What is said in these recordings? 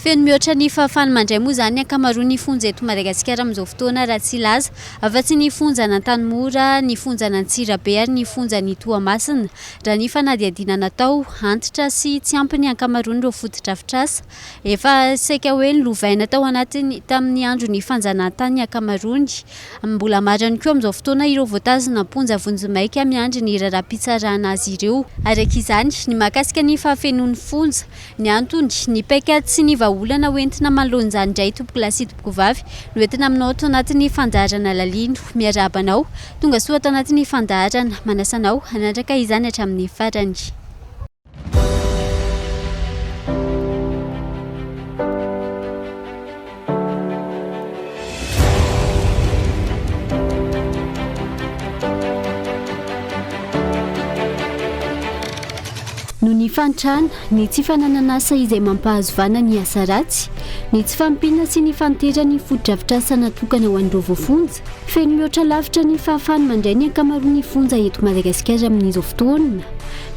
Feno mihoatra ny fahafahany mandray moa zany ankamaroany ny fonja eto Madagasikara amin'izao fotoana raha tsy laza afa-tsy ny fonja n'Antanimora, ny fonja n'Antsirabe ary ny fonja ny Toamasina. Raha ny fanadihadiana natao antitra sy tsy ampy ny ankamaroany ireo foto-drafitrasa. Efa saika hoe lovaina tao anatiny tamin'ny andro ny fanjanahantany ankamaroany. Mbola marany koa amin'izao fotoana ireo voatazona ponja vonjimaika miandry ny raharaham-pitsarana azy ireo. Araka izany ny mahakasika ny fahafenoan'ny fonja, ny antony, ny paikady sy ny olana hoentina manoloan'izany indray tompoko lahy sy tompoko vavy no entina aminao ato anatin'ny fandaharana lalino miarabanao tonga soa ato anatin'ny fandaharana manasanao hanandraka izany hatramin'ny farany. No ny fantrana, ny tsy fanananasa izay mampahazovana ny asa ratsy, ny tsy fampina sy ny fanterana ny foto-drafitrasa natokana ho an'ireo voafonja. Feno mihoatra lavitra ny fahafahany mandray ny ankamaroan'ny fonja eto Madagasikara amin'izao fotoana.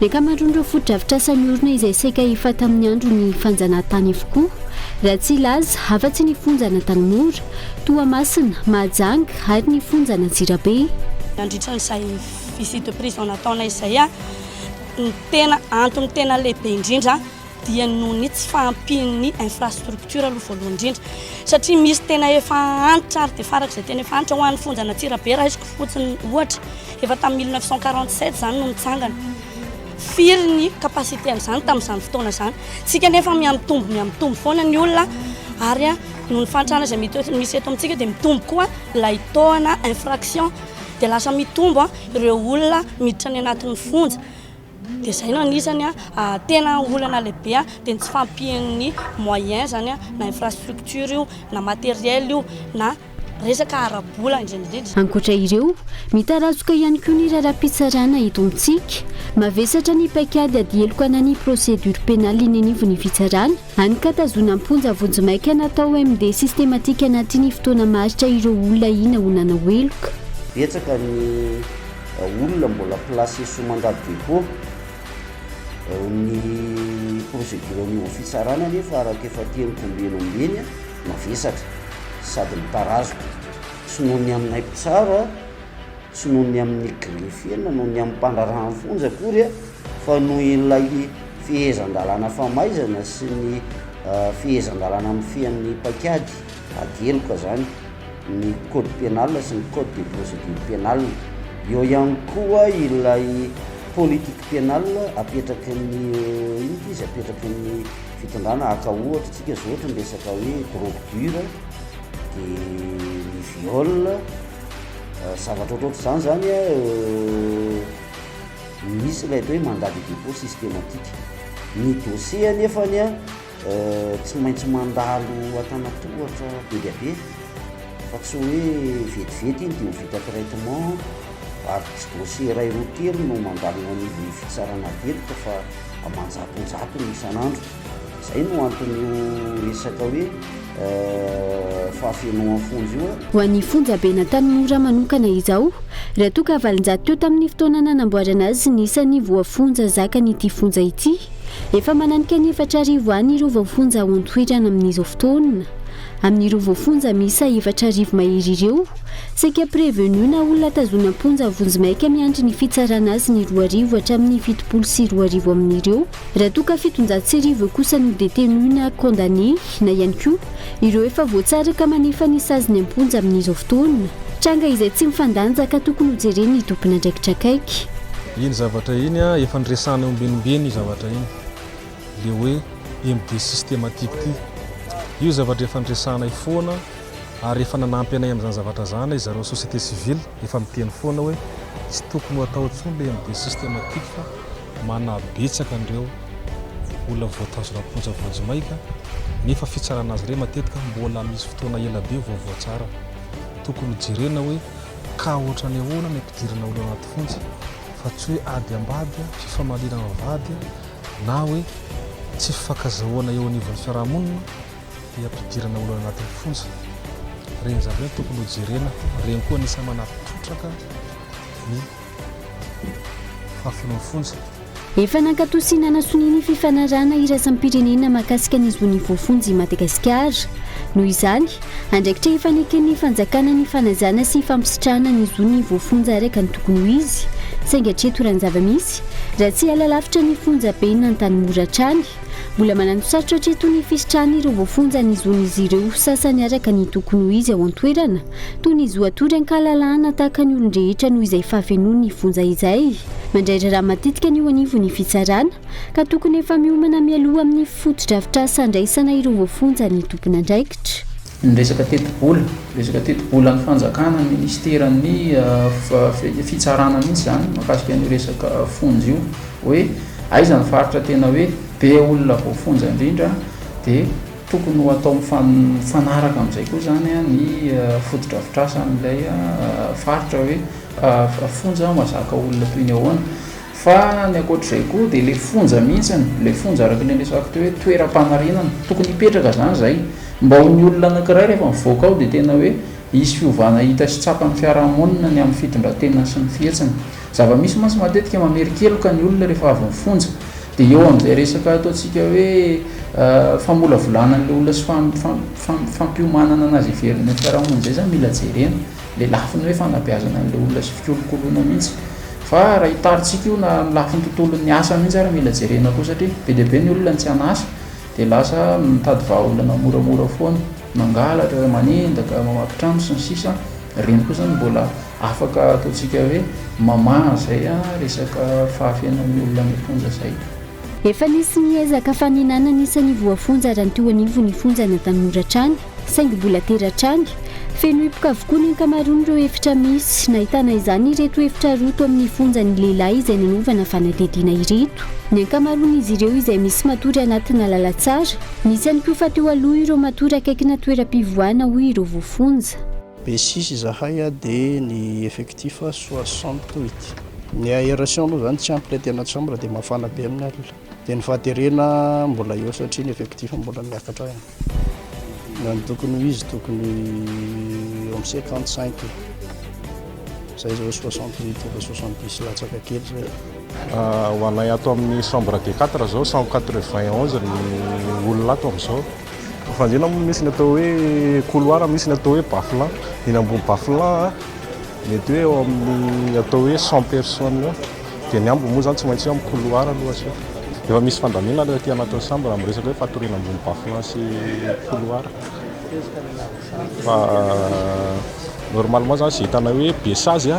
Ny ankamaroan'ireo foto-drafitrasa miorina izay saika efa tamin'ny andro ny fanjanahantany avokoa. Raha tsy laza afa-tsy ny fonja n'Antanimora, Toamasina, Mahajanga ary ny fonja n'Antsirabe. Nandritra n'izay visite de prise nataonay izay ny tena antony tena lehibe indrindra dia noho ny tsy fahampian'ny infrastructure aloha voalohany indrindra satria misy tena efa antitra ary dia farak'izay tena efa antitra ho an'ny fonja n'Antsirabe raha isiko fotsiny ohatra efa tamin'ny 1947 zany no nitsangana firy ny kapasiten'izany tamin'izany fotoana zany tsika nefa miamitombo foana ny olona ary noho ny fantrana izay misy eto amintsika dia mitombo koa ilay taona infraction dia lasa mitombo ireo olona miditra ny anatin'ny fonja. Dia izay no anisany tena olana lehibe dia ny tsy fampian'ny moyen zany na infrastructure io na matériel io na resaka arabola indrindra. Ankoatra ireo mitarazoka ihany koa ny raharaham-pitsarana eto amintsika. Mavesatra ny paikady adielokana ny procédure pénale ny anivon'ny fitsarana any ka tazona amponja vonjimaika natao MD systématique anatin'ny fotoana maritra ireo olona ina ho nanao eloka. Betsaka ny olona mbola placé sous mandat de dépôt ny procédure ny fitsarana nefa araka efa tiany kombenombeny mavesatra sady mitarazoka tsy noho ny aminay mpitsara tsy noho ny amin'ny greffier noho ny amin'ny mpandrarahany fonja akory fa noho ilay fihezan-dalàna famaizana sy ny fihezan-dalàna amin'ny fian'ny paikady adeloka zany ny code pénal sy ny code de procédure pénale. Eo ihany koa ilay politique pénale apetraky ny izy apetraky ny fitondrana aka ohatra tsika zao ohatra resaka hoe drogue dure dia ny viol zavatra ohatroatra zany misy ilay hoe mandat de dépôt systématique. Ny dossier nefany tsy maintsy mandalo atanatohatra be dia be fa tsy hoe vetivety iny dia ho vita traitement ary tsy dossier iray roa telo no mandalina ny fitsarana adeloka fa amanjatonjato ny isan'andro. Izay no antony resaka hoe fahafenoan'ny fonja io. Ho an'ny fonja be n'Antanimora manokana izao, raha toa ka valonjato teo tamin'ny fotoana nanamboarana azy ny isan'ny voafonja zakan'ity fonja ity, efa mananika ny 4,000 any ireo voafonja ao an-toerana amin'izao fotoana. Amin'ireo voafonja misa 4,000 mahery ireo, saika prévenu na olona tazona ponja vonjimaika miandry ny fitsarana azy ny 2,000 hatramin'ny 72 amin'ireo. Raha toa ka 700 kosa no détenu na condamné na ihany koa ireo efa voatsaraka manefa ny saziny amponja amin'izao fotoana. Tranga izay tsy mifandanjaka tokony ho jereny tompona andraikitra akaiky. Iny zavatra iny efa niresana ombenimbeny zavatra iny le hoe MD systématique ty. Io zavatra efa niresanay foana ary efa nanampy anay amin'izany zavatra zany izy zareo société civile efa miteny foana hoe tsy tokony atao intsony le MD systématique fa manabetsaka andreo olona voatazona ponja vonjimaika nefa fitsarana azy ireo matetika mbola misy fotoana ela be voavoatsara. Tokony jerena hoe ka ohatra ny ahoana ny ampidirana olona anaty fonja fa tsy hoe ady ambady sy famalina vady na hoe tsy fifakazahoana eo anivon'ny fiarahamonina ampidirana olona anatin'ny fonja. Regny zavatra tokony ho jerena, regny koa anisany manapitrotraka ny fahafenoan'ny fonja. efa nankatosinana soniny fifanarana iraisam-pirenena mahakasika ny zony voafonjy Madagasikara. Noho izany andraikitra efa nekeny fanjakana ny fanazana sy fampisitrahana ny zony voafonjy araka ny tokony ho izy saingy hatreto ranon-java-misy raha tsy alalavitra ny fonja be nan-tanymora hatrany mbola manano-sarotra hatreto ny fisitrahana ireo voafonja ny zon'izy ireo sasany araka ny tokony ho izy ao an-toerana toy ny zoatory ankahalalahana tahaka ny olon-drehetra noho izay fahafenoany ny fonja izay. Mandray raha matetika ny ho anivo ny fitsarana ka tokony efa miomana mialoha amin'ny foto-drafitrasa andraisana ireo voafonja ny tompony andraikitra. Ny resaka teti-bola ny fanjakana ny ministeran'ny fitsarana mihitsy zany mahakasika ny resaka fonja io hoe aiza ny faritra tena hoe be olona voafonja indrindra dia tokony ho atao mifanaraka amin'izay koa zany ny foto-drafitrasa n'ilay faritra hoe fonja mazaka olona toy ny ahoana fa ny ankoatr'izay koa dia le fonja mihitsiny le fonja araka le resaka teo hoe toeram-panarenana tokony hipetraka zany zay mba ho ny olona anankiray rehefa mivoaka ao dia tena hoe isy fiovana hita sy tsapan'ny fiarahamonina ny amin'ny fitondratena sy ny fihetsiny. Zava-misy mantsy matetika mamerikeloka ny olona rehefa avy mifonja dia eo amin'izay resaka ataontsika hoe famolavolana n'ilay olona sy fampiomanana anazy iverin'ny fiarahamonina izay zany mila jerena le lafiny hoe fanabeazana n'ilay olona sy fikolokoloana mihitsy fa raha hitaritsika io na lafiny tontolon'ny asa mihitsy ary mila jerena koa satria be dia be ny olona ny tsy anasa dia lasa mitady vahaolana moramora foana mangalatra manendaka mamakitrano sy ny sisa reny koa zany mbola afaka ataontsika hoe mamaha zay resaka fahafenan'ny olona mifonja zay. Efa nisy niezaka faninana nisan'ny voafonja raha ny teo anivo ny fonja nan-tanora trany saingy mbola tera-trany feno hipoka avokoa ny ankamaroany ireo efitra misy nahitana izany ireto efitra roto amin'ny fonja ny lehilahy izay nanovana fanadihadiana ireto. Ny ankamaroan'izy ireo izay misy matory anatina lalatsara misy ihany koa fa teo aloha ireo matory akaikina toeram-pivoahana hoy ireo voafonja. B6 zahay dia ny effectif 68 ny aération aloha zany tsy ampy le tena chambre dia mafana be amin'ny alina dia ny fahaterena mbola eo satria ny effectif mbola miakatra ihany ny tokony ho izy tokony eo amin'ny 55 zay zao 68 efa 70 latsaka kely zay. Ho anay ato amin'ny chambre D4 zao 191 ny olona ato amin'izao fandina misy ny atao hoe couloir misy ny atao hoe baflan iny ambony baflan mety hoe eo amin'ny atao hoe 100 personnes eo dia ny ambo moa zany tsy maintsy amin'ny couloir aloha sy efa misy fandamina le aty anatin'ny chambre amin'ny resaka hoe fatoriana ambony baflan sy couloir fa normalement zany sy hitana hoe besazy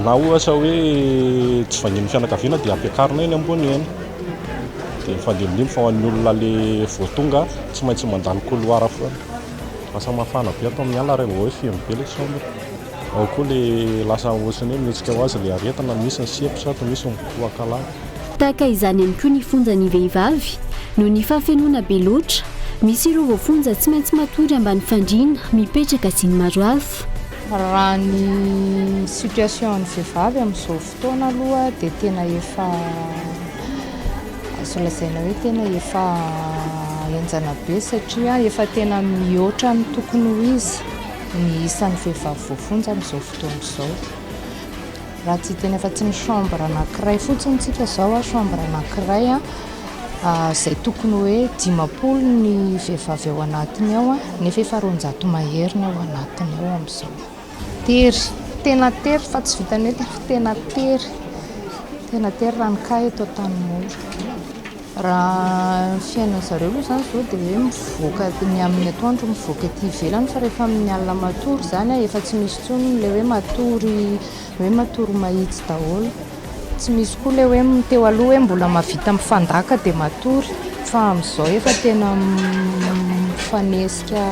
na ohatra hoe tsy vangin'ny fianakaviana dia ampiakarina eny ambony eny dia fandimindimy fa ho an'ny olona le voatonga tsy maintsy mandany couloir foana lasa mafana be ato amin'ny alina rehefa hoe feno be le chambre ao koa le lasa ohatrany hoe mihetsika ho azy le aretana misy ny sepitra to misy mikoakala tahaka izany ihany koa ny fonja ny vehivavy noho ny fahafenoana be loatra misy ireo voafonja tsy maintsy matory ambany fandriana mipetraka sy ny maro hafa. Raha ny situation ny vehivavy amin'izao fotoana aloha dia tena efa solasaina hoe tena efa enjana be satria efa tena mihoatra ny tokony ho izy ny isan'ny vehivavy voafonja amin'izao fotoana izao. Raha tsy tena efa tsy ny chambre anankiray fotsiny tsika zao chambre anankiray izay tokony hoe 10 ny vehivavy ao anatiny ao nefa efa 200 maheriny ao anatiny ao amin'izao. Tery tena tery fa tsy vitany hoe tena tery raha ny ka eto Tanimora. Raha fiainana zareo aloha zany zao dia hoe mivoaka ny amin'ny atoandro mivoaka aty ivelany fa rehefa amin'ny alina matory zany efa tsy misy tsony le hoe matory mahitsy daholo. Tsy misy koa le hoe teo aloha hoe mbola mahavita mifandaka dia matory fa amin'izao efa tena mifanesitra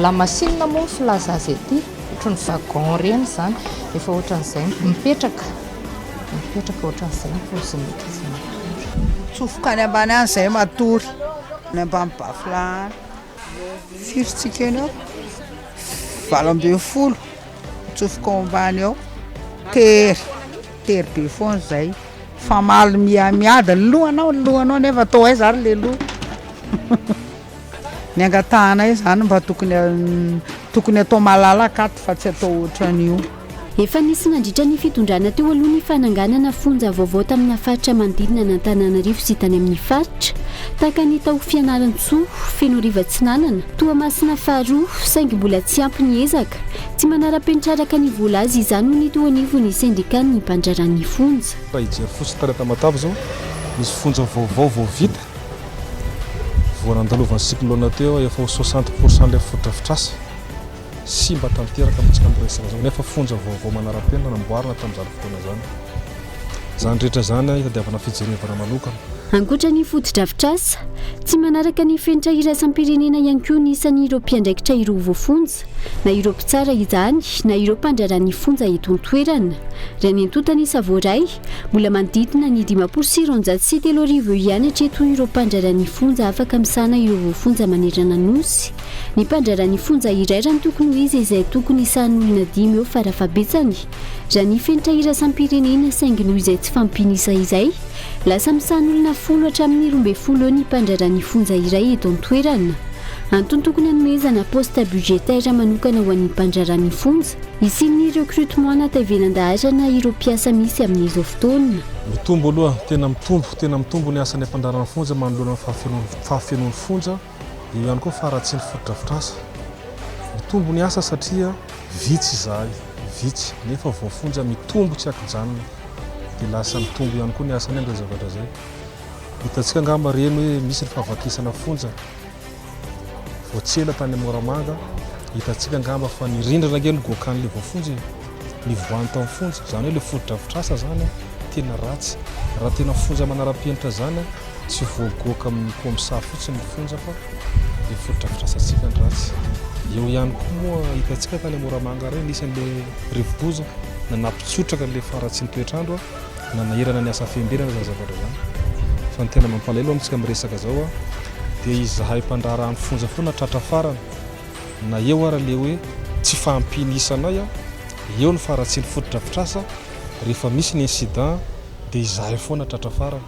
lamasinina moa ny filaza azy aty ohatry ny wagon reny zany efa ohatran'izay mipetraka ohatran'izay ny pozimety izy matory. Tsofoka any ambany any izay matory ny ambany bafla firotsika eny ao 20 tsofoka ao ambany ao tery be foana zay fa maly miada ny lohanao nefa atao aiza ary le loha ny angatahana io zany mba tokony atao malalaka ato fa tsy atao ohatran'io. efa nisy nandritra ny fitondrana teo aloha ny fananganana fonja vaovao tamina faritra manodidina n'Antananarivo sy tany amin'ny faritra tahaka ny tao fianaran-tsoa feno riva-tsinanana Toamasina faharoa saingy mbola tsy ampy ny ezaka tsy manara-pentraraka ny vola azy izany no nitoa anivo ny sendikany ny mpandraran'ny fonja. Raha ijery fotsiny tany Tamatavy zao misy fonja vaovao vao vita voanandalovan'ny cyclone teo efa 60% le fodrafitrasa sy mba tanteraka amintsika miresaka zao nefa fonja vaovao manara-penina namboarina tamin'izany fotoana zany. Zany rehetra zany itadiavana fijerevana manokana. Ankoatra ny foto-drafitrasa tsy manaraka ny fenitra iraisam-pirenena ihany koa ny isan'ny ireo mpiandraikitra ireo voafonja na ireo mpitsara izany na ireo mpandraran'ny fonja eto an-toerana. Raha ny antotany Savoray mbola manodidina ny 5,930 ihany hatreto ireo mpandraran'ny fonja afaka misana ireo voafonja manerana nosy. Ny mpandraran'ny fonja iray raha ny tokony ho izy izay tokony isan'olona 5 eo farafabetsany. Raha ny fenitra iraisam-pirenena saingy noho izay tsy fampinisa izay lasa misan'olona 10 hatramin'ny 12 eo ny mpandraran'ny fonja iray eto an-toerana. Antony tokony hanomezana poste budgétaire manokana ho an'ny mpandraran'ny fonja isin'ny recrutement natavenan-dahatra ireo mpiasa misy amin'izao fotoana. Mitombo aloha tena mitombo ny asan'ny mpandraran'ny fonja manoloana fahafenoan'ny fonja io ihany koa faratsiany foto-drafitrasa. Mitombo ny asa satria vitsy izahay vitsy nefa voafonja mitombo tsy akijanona dia lasa mitombo ihany koa ny asany amin'ny zavatra zay. Hitantsika angamba reny hoe misy ny fahavakisana fonja voatsela tany Moramanga, hitantsika angamba fa ny rindrina kely goakan'ilay voafonja ny voany tamin'ny fonja zany hoe le foto-drafitrasa zany tena ratsy. Raha tena fonja manara-penitra zany tsy voagoaka amin'ny komsa fotsiny ny fonja fa le foto-drafitrasantsika ny ratsy. Eo ihany koa moa hitantsika tany Moramanga reny isan'ilay rivoboza na nampitsotraka le faratsy ny toetrandro na naherana ny asa fiambenana zany zavatra zany. Fa ny tena mampalahelo amintsika miresaka zao dia izahay mpandraran'ny fonja foana tratra farana na eo ara le hoe tsy fahampianisanay eo ny faratsy ny foto-drafitrasa rehefa misy ny incident dia izahay foana tratra farana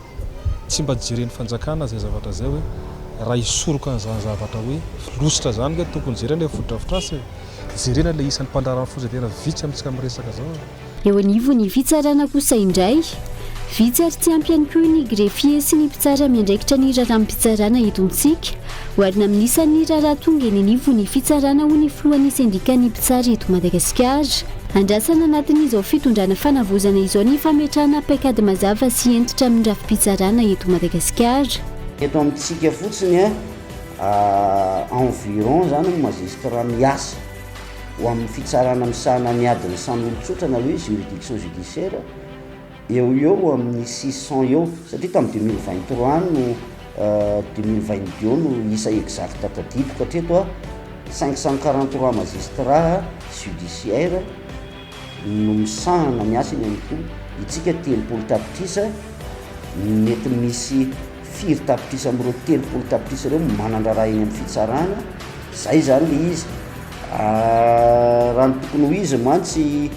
tsy mba jeren'ny fanjakana zay zavatra zay hoe raha isoroka an'izany zavatra hoe lositra zany ka tokony jerena le foto-drafitrasa jerena le isan'ny mpandraran'ny fonja tena vitsy amintsika miresaka zao. Eo anivo ny fitsarana kosa indray vitsy ary tsy ampy ihany koa ny greffier sy ny mpitsara miandraikitra ny raharam-pitsarana eto amintsika oharina amin'isan'ny raharaha tonga eny anivo ny fitsarana ho ny filohan'ny sendikany mpitsara eto Madagasikara. Andrasana anatin'izao fitondrana fanavozana izao ny fametrahana paikady mazava sy entitra amin'ny rafi-pitsarana eto Madagasikara. Eto amintsika fotsiny environ zany magistrat miasa ho amin'ny fitsarana misahana ny adiny san'olon-tsotra na hoe juridiction judiciaire eo amin'ny 600 eo satria tamin'ny 2023 no 2022 no isa exact tadidiko hatreto 543 magistrat judiciaire no misahana miasa eny amin'ny toa itsika 30 tapitrisa mety misy 4 tapitrisa amin'ireo 30 tapitrisa ireo manandraraha eny amin'ny fitsarana zay zany le izy. Raha ny tokony ho izy mantsy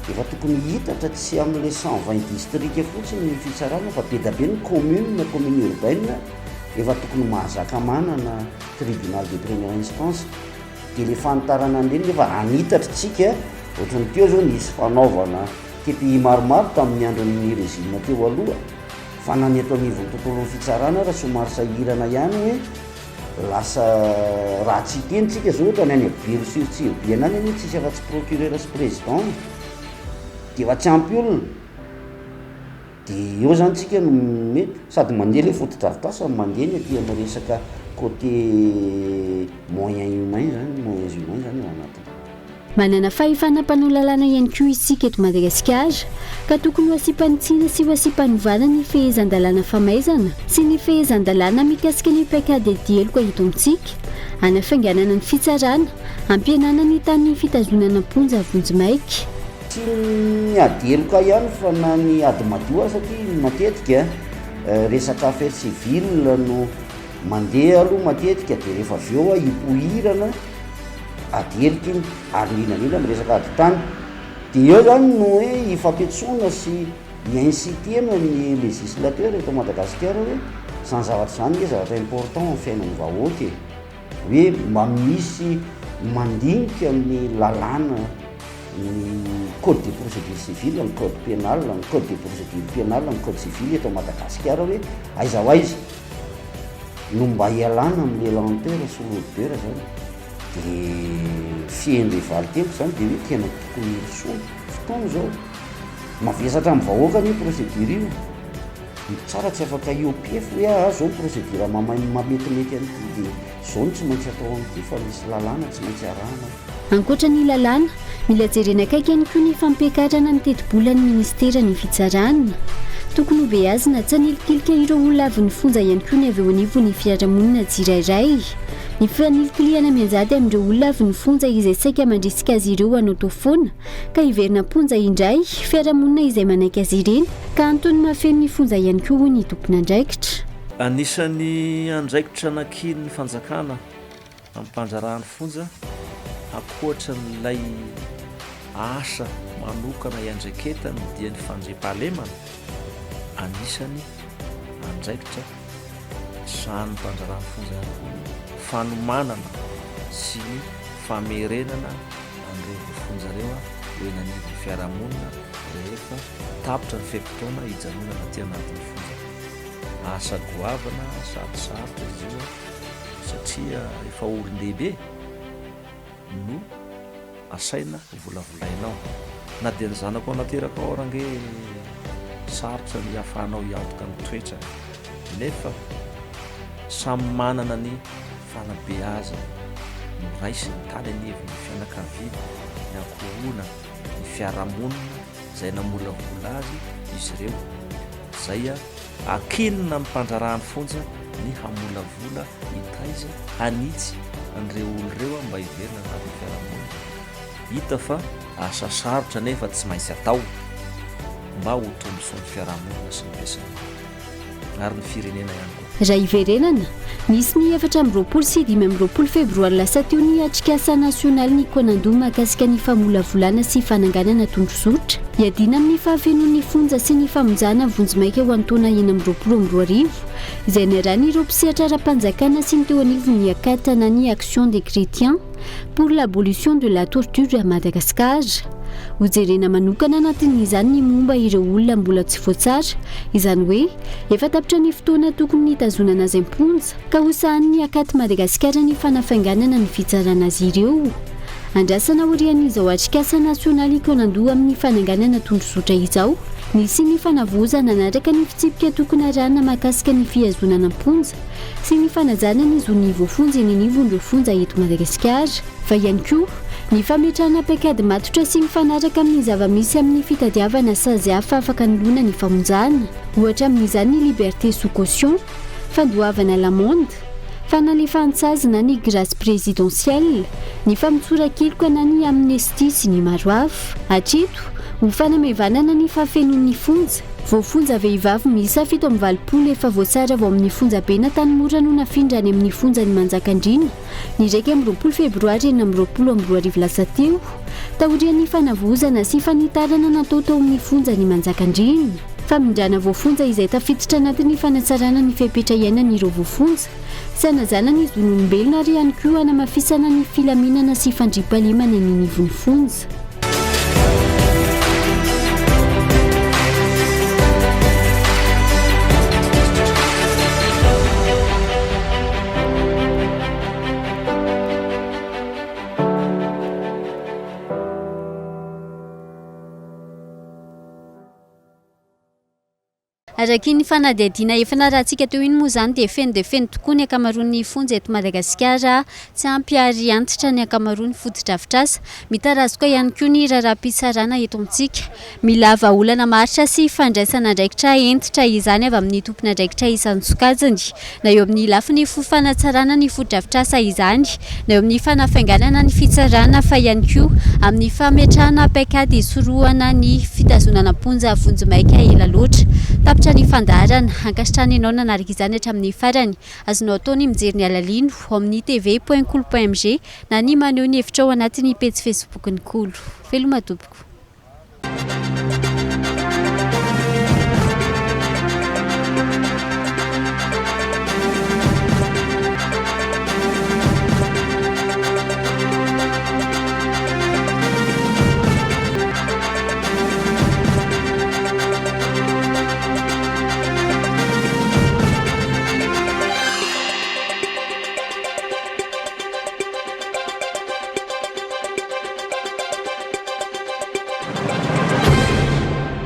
efa tokony hitatra tsy amin'ilay 120 district fotsiny ny fitsarana fa be da be ny commune urbaine efa tokony mahazaka manana tribunal de première instance dia le fanitarana an'ireny efa anitatra tsika ohatrany teo zao nisy fanaovana TPI maromaro tamin'ny andron'ny régime teo aloha fa naneto anivon'ny tontolon'ny fitsarana raha somary sahirana ihany hoe lasa raha tsy tenitsika zao ohatra ny any Belo sur Tsirbia any any tsisy afa-tsy procureur sy président dia efa tsy ampy olona dia eo zany tsika no mety sady mandeha le foto-drafitrasa mandeha ny aty amin'ny resaka côté moyen humain zany eo anatiny. Manana fahefana mpanao lalàna ihany koa isika eto Madagasikara ka tokony ho asiam-panitsiana sy ho asiam-panovana ny fehezan-dalàna famaizana sy ny fehezan-dalàna mikasika ny paikady adieloko eto amintsika anafainganana ny fitsarana ampianana ny tany fitazonana ponja vonjimaiky. Tsy ny adieloko ihany fa na ny ady madio satria matetika resaka affaire civile no mandeha aloha matetika dia rehefa avy eo hipohirana adielika iny ary indrindrandrindra miresaka ady tany dia eo zany no hoe hifampiantsoana sy hiincitena ny législateur eto Madagasikara hoe zany zavatra zany hoe zavatra important amin'ny fiainan'ny vahoaka hoe mba misy mandinika amin'ny lalàna ny code de procédure civile, ny code pénal, ny code de procédure pénal, ny code civile eto Madagasikara hoe aiza ho aiza no mba hialana amin'ny elanteur sy l'odeur zany de fiendry valiteko zany de hoe tena tokony soa fotoana zao mavesatra amin'ny vahoaka ny procédure io tsara tsy afaka IOPF hoe zao procédure mametimety an'ity de zao no tsy maintsy atao amin'ity fa misy lalàna tsy maintsy arahana. Ankoatra ny lalàna mila jerena akaiky ihany koa ny fampiakarana ny teti-bolan'ny ministera ny fitsarana tokony ho beazina tsy anilikilika ireo olona avy ny fonja ihany koa ny avy eo anivo ny fiarahamonina tsirairay ny fanilikiliana mianjady amin'ireo olona avy ny fonja izay saika mandrisika azy ireo hanao tao foana ka hiverina ponja indray fiarahamonina izay manaiky azy ireny ka antony mahafeno ny fonja ihany koa ny tompona andraikitra. Anisan'ny andraikitra nankiny ny fanjakana amin'ny mpanjarahan'ny fonja akoatra n'ilay asa manokana iandraiketany dia ny fandriam-pahalemana anisany andraikitra sany mpanjarahan'ny fonja fanomanana sy ny famerenana an'ireo fonjareo hoe nanivy fiarahamonina rehefa tapitra ny feim-potoana hijanonana aty anatin'ny fonja. Asa goavana sarosarotra izy io satria efa olon-dehibe no asaina volavolainao na dia ny zanako anateraka ao range sarotra ny ahafahanao hiaotoka ny toetra nefa samy manana ny fanabeaza no raisy ny tany anivy ny fianakaviana ny ankohona ny fiarahamonina izay namolavola azy izy ireo zay akinina amin'ny mpanjarahan'ny fonja ny hamolavola hitaiza hanitsy an'ireo oloreo mba hiverina anatin'ny fiarahamonina. Hita fa asa sarotra nefa tsy maintsy atao mba ho tombosoan'ny fiarahamonina sy ny besana ary ny firenena ihany koa. Raha hiverenana nisy ny 4 febroary lasa teo ny atrika asa nasionaly ny konandoha mahakasika ny famolavolana sy fananganana tondrozotra hiadina amin'ny fahafenon'ny fonja sy ny famonjana vonjimaika ho antaona 2024 izay niarahany ireo mpisehatra ara-panjakana sy ny teo anivo ny akatana ny action des chrétiens pour l'abolition de la torture à Madagascar. Hojerena manokana anatin'izany ny momba ireo olona mbola tsy voatsara izany hoe efa tapitra ny fotoana tokony nitazonana azy am-ponja ka hosahan'ny akaty Madagasikara ny fanafainganana ny fitsarana azy ireo. Andrasana orian'izao atrikasa nasionaly konandoha amin'ny fananganana tondrozotra izao nisy ny fanavozana nanaraka ny fitsipika tokony arahana mahakasika ny fihazonana am-ponja sy ny fanajana ny zonivo fonja eny anivon'ireo fonja eto Madagasikara fa ihany koa ny fametrahana paikady matotra sy mifanaraka amin'ny zava-misy amin'ny fitadiavana sazy hafa afaka nolona ny famonjana ohatra amin'izany ny liberté sous caution, fandoavana l'amende, fanalefahan-tsazina ny grâce présidentielle, ny famitsorakeloka na ny amnestie sy ny maro hafa. Hatreto ho fanamevanana ny fahafenon'ny fonja voafonja vehivavy miisa 720 efa voatsara vao amin'ny fonja be na tanymora no nafindrany amin'ny fonja ny manjakandrina ny raiky 20 febroary 2024 lasa teo taorian'ny fanavozana sy fanitarana natao tao amin'ny fonja ny manjakandrina famindrana voafonja izay tafiditra anatin'ny fanatsarana ny fepetra iainana ireo voafonja sy anajana ny zon'olombelona ary ihany koa hanamafisana ny filaminana sy fandriampahalemana ny nivon'ny fonja. Araky ny fanadihadiana efa narahantsika teo iny moa zany dia feno tokoa ny akamaroan'ny fonja eto Madagasikara tsy ampy ary antitra ny akamaroan'ny foto-drafitrasa mitarazo koa ihany koa ny raharaham-pitsarana eto amintsika mila vahaolana maritra sy fandraisana andraikitra entitra izany avy amin'ny tompona andraikitra isan'ny sokajiny na eo amin'ny lafiny fanatsarana ny foto-drafitrasa izany na eo amin'ny fanafainganana ny fitsarana fa ihany koa amin'ny fametrahana paikady isorohana ny fitazonana ponja vonjimaika ela loatra tapitra ny fandarana ankasitrany ianao nanaraka izany hatramin'ny farany azonao ataony mijery ny alalino ao amin'ny tv.cool.mg na ny maneho ny hevitra ao anatin'ny pejy Facebook ny Kolo. Veloma tompoko.